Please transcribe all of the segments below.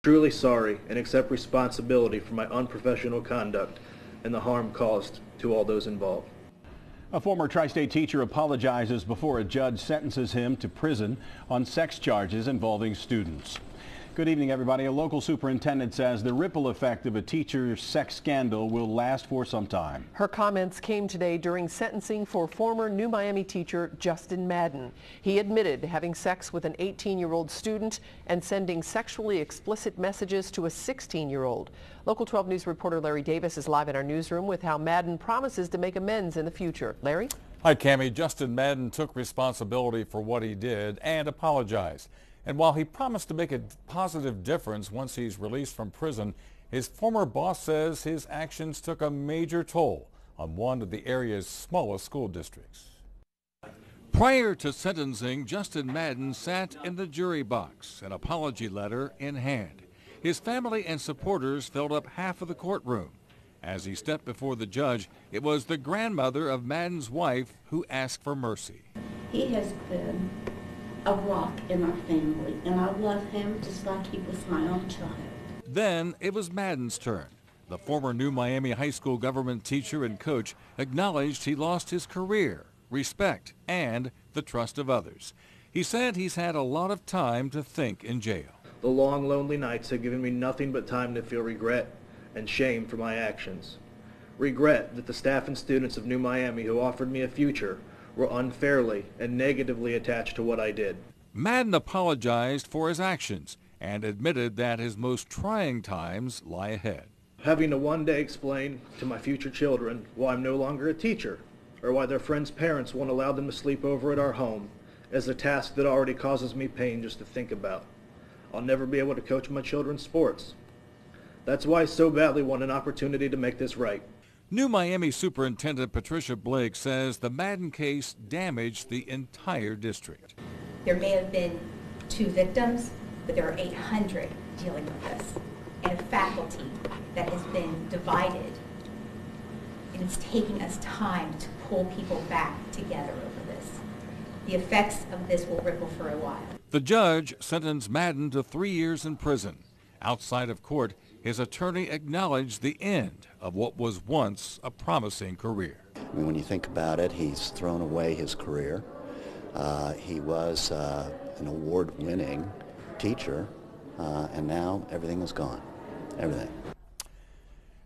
Truly sorry and accept responsibility for my unprofessional conduct and the harm caused to all those involved. A former Tri-State teacher apologizes before a judge sentences him to prison on sex charges involving students. Good evening, everybody. A local superintendent says the ripple effect of a teacher's sex scandal will last for some time. Her comments came today during sentencing for former New Miami teacher Justin Madden. He admitted having sex with an 18-year-old student and sending sexually explicit messages to a 16-year-old. Local 12 News reporter Larry Davis is live in our newsroom with how Madden promises to make amends in the future. Larry? Hi, Cammie. Justin Madden took responsibility for what he did and apologized. And while he promised to make a positive difference once he's released from prison, his former boss says his actions took a major toll on one of the area's smallest school districts. Prior to sentencing, Justin Madden sat in the jury box, an apology letter in hand. His family and supporters filled up half of the courtroom. As he stepped before the judge, it was the grandmother of Madden's wife who asked for mercy. He has been a rock in our family, and I love him just like he was my own child. Then it was Madden's turn. The former New Miami high school government teacher and coach acknowledged he lost his career, respect, and the trust of others. He said he's had a lot of time to think in jail. The long, lonely nights have given me nothing but time to feel regret and shame for my actions. Regret that the staff and students of New Miami who offered me a future were unfairly and negatively attached to what I did. Madden apologized for his actions and admitted that his most trying times lie ahead. Having to one day explain to my future children why I'm no longer a teacher or why their friends' parents won't allow them to sleep over at our home is a task that already causes me pain just to think about. I'll never be able to coach my children's sports. That's why I so badly want an opportunity to make this right. New Miami Superintendent Patricia Blake says the Madden case damaged the entire district. There may have been 2 victims, but there are 800 dealing with this, and a faculty that has been divided, and it's taking us time to pull people back together over this. The effects of this will ripple for a while. The judge sentenced Madden to 3 years in prison. Outside of court, his attorney acknowledged the end of what was once a promising career. I mean, when you think about it, he's thrown away his career. He was an award-winning teacher, and now everything is gone. Everything.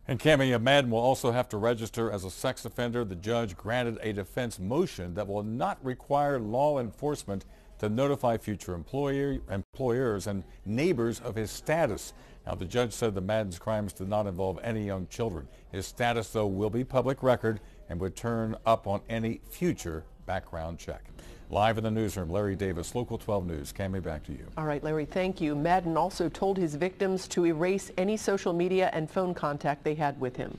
And Cammie, Madden will also have to register as a sex offender. The judge granted a defense motion that will not require law enforcement to notify future employers and neighbors of his status. Now, the judge said the Madden's crimes did not involve any young children. His status, though, will be public record and would turn up on any future background check. Live in the newsroom, Larry Davis, Local 12 News. Cammie, back to you. All right, Larry, thank you. Madden also told his victims to erase any social media and phone contact they had with him.